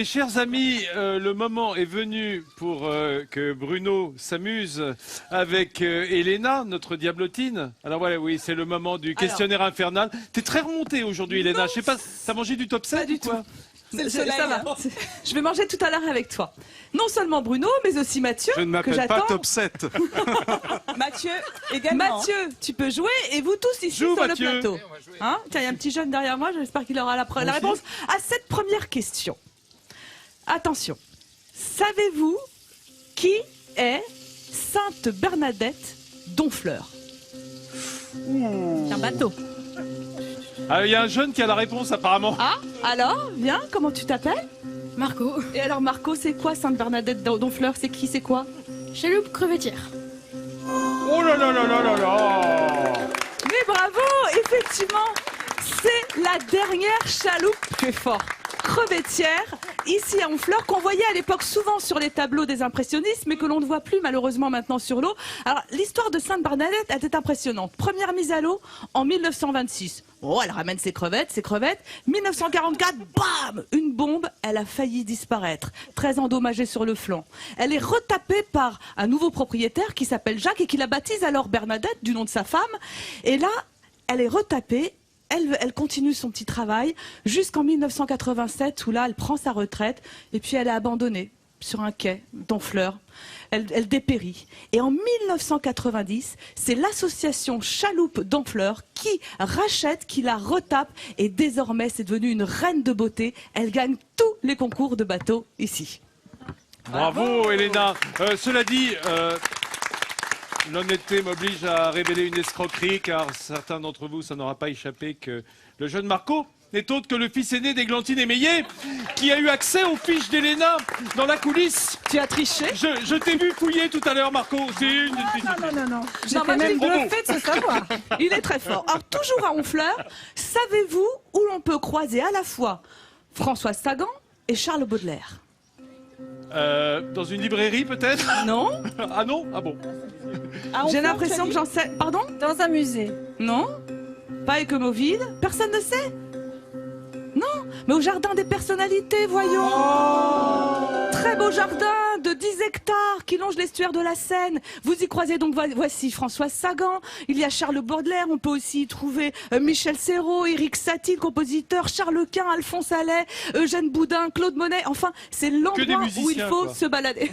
Chers amis, le moment est venu pour que Bruno s'amuse avec Elena, notre diablotine. Alors voilà, oui, c'est le moment du questionnaire infernal. T'es très remontée aujourd'hui, Elena. Je sais pas, t'as mangé du top 7 Pas du ou quoi? tout. Ça va. Je vais manger tout à l'heure avec toi. Non seulement Bruno, mais aussi Mathieu. Je ne m'appelle pas top 7. Mathieu également. Mathieu, tu peux jouer et vous tous ici sur Mathieu. le plateau. Hein, tiens, il y a un petit jeune derrière moi. J'espère qu'il aura la réponse à cette première question. Attention. Savez-vous qui est Sainte Bernadette d'Honfleur? Un bateau. Ah, il y a un jeune qui a la réponse apparemment. Ah, alors, viens, comment tu t'appelles? Marco. Et alors, Marco, c'est quoi Sainte Bernadette d'Honfleur? C'est qui? C'est quoi? Chaloupe crevettière. Oh là là là là là là! Mais bravo, effectivement, c'est la dernière chaloupe, tu es fort, crevettière, ici à Honfleur, qu'on voyait à l'époque souvent sur les tableaux des impressionnistes, mais que l'on ne voit plus malheureusement maintenant sur l'eau. Alors, l'histoire de Sainte Bernadette était impressionnante. Première mise à l'eau en 1926. Oh, elle ramène ses crevettes. 1944, bam, une bombe, elle a failli disparaître, très endommagée sur le flanc. Elle est retapée par un nouveau propriétaire qui s'appelle Jacques et qui la baptise alors Bernadette, du nom de sa femme. Et là, elle est retapée. Elle continue son petit travail jusqu'en 1987 où là, elle prend sa retraite et puis elle est abandonnée sur un quai d'Honfleur. Elle dépérit. Et en 1990, c'est l'association Chaloupe d'Honfleur qui rachète, qui la retape et désormais c'est devenu une reine de beauté. Elle gagne tous les concours de bateaux ici. Bravo, Elena. Cela dit, l'honnêteté m'oblige à révéler une escroquerie, car certains d'entre vous, ça n'aura pas échappé que le jeune Marco n'est autre que le fils aîné d'Églantine Émeillé, qui a eu accès aux fiches d'Elena dans la coulisse. Tu as triché? Je t'ai vu fouiller tout à l'heure, Marco. C'est une... Non. J'étais J'ai même bravo. bluffé de se savoir. Il est très fort. Alors, toujours à Honfleur, savez-vous où l'on peut croiser à la fois François Sagan et Charles Baudelaire? Dans une librairie, peut-être? Non? Ah non? Ah bon. J'ai l'impression que j'en sais... Pardon? Dans un musée. Non? Pas Écomoville? Personne ne sait? Non? Mais au jardin des personnalités, voyons! Très beau jardin de 10 hectares qui longe l'estuaire de la Seine. Vous y croisez donc, voici François Sagan, il y a Charles Baudelaire, on peut aussi y trouver Michel Serrault, Éric Satie, le compositeur, Charles Quint, Alphonse Allais, Eugène Boudin, Claude Monet. Enfin, c'est l'endroit où il faut quoi. se balader.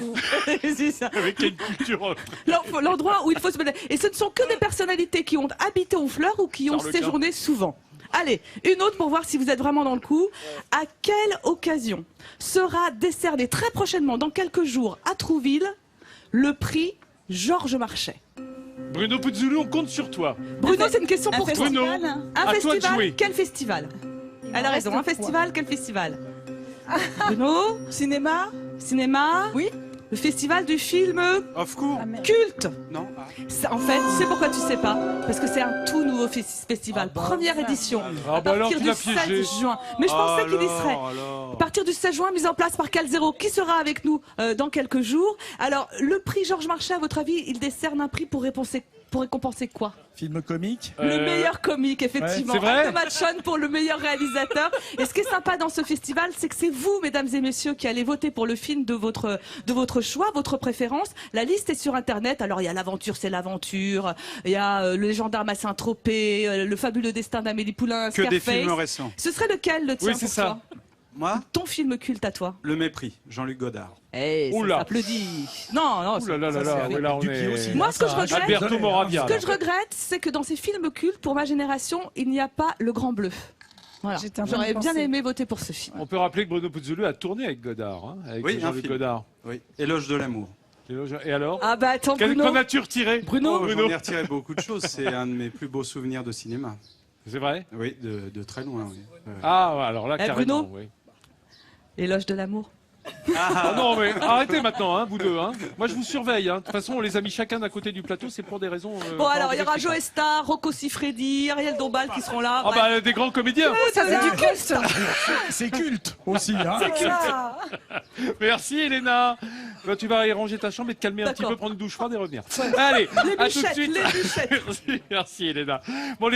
C'est ça. Avec une culture... L'endroit où il faut se balader. Et ce ne sont que des personnalités qui ont habité Honfleur ou qui ont Charles Quint. séjourné souvent. Allez, une autre pour voir si vous êtes vraiment dans le coup. À quelle occasion sera décerné très prochainement, dans quelques jours, à Trouville, le prix Georges Marchais? Bruno Puzzulu, on compte sur toi. Bruno, c'est une question pour toi. Bruno, Un à toi de festival, jouer. quel festival? Elle a raison, un reste festival, quel festival? Bruno, cinéma? Cinéma? Oui. Le festival du film Off court. culte. Non. En fait, c'est pourquoi tu sais pas. Parce que c'est un tout nouveau festival. Première édition. Ah À bah alors partir tu du l'as piégé. 16 juin. Mais je pensais qu'il y serait. Alors. À partir du 16 juin, mise en place par Calzero, qui sera avec nous dans quelques jours. Alors, le prix Georges Marchais, à votre avis, il décerne un prix pour récompenser quoi? Film comique. Le meilleur comique, effectivement. c'est vrai Thomas Chon pour le meilleur réalisateur. Et ce qui est sympa dans ce festival, c'est que c'est vous, mesdames et messieurs, qui allez voter pour le film de votre choix, votre préférence. La liste est sur Internet. Alors, il y a L'aventure, c'est l'aventure. Il y a Le gendarme à Saint-Tropez, Le fabuleux destin d'Amélie Poulain, Que des Scarface. films récents. Ce serait lequel, le tien, Oui, c'est pour ça. toi? Moi, Ton film culte à toi? Le Mépris, Jean-Luc Godard. Eh, ça Oula. s'applaudit. Non, Ouh là là là là, oui, là on Dupieux est... aussi. Moi, ce que je regrette, Alberto Moravia. Ce que je regrette, c'est que dans ces films cultes, pour ma génération, il n'y a pas Le Grand Bleu. Voilà. J'étais en train de J'aurais bien penser. aimé voter pour ce film. On peut rappeler que Bruno Puzzulu a tourné avec Godard, hein, avec Oui, un Jean-Luc film. Godard. Oui. Éloge de l'amour. Et alors? Ah bah attends, Qu'en Bruno. as-tu retiré? Bruno. Oh, j'en ai retiré beaucoup de choses. C'est un de mes plus beaux souvenirs de cinéma. C'est vrai? Oui, de très loin. Oui. Ah, ouais, alors là, Eh, carrément, Bruno oui. Éloge de l'amour. Ah non, mais arrêtez maintenant, hein, vous deux. Hein. Moi, je vous surveille. Hein. De toute façon, on les a mis chacun d'un côté du plateau, c'est pour des raisons... Bon alors, il y aura Joe Star, Rocco Siffredi, Ariel Dombal qui seront là. Ah bah, des grands comédiens. Ça c'est du culte. C'est culte aussi. Hein. Merci, Elena. Bah, tu vas aller ranger ta chambre et te calmer un petit D'accord. peu, prendre une douche froide et revenir. Allez, Les à tout de bûchettes, suite. les bûchettes. Merci, Elena. Bon, les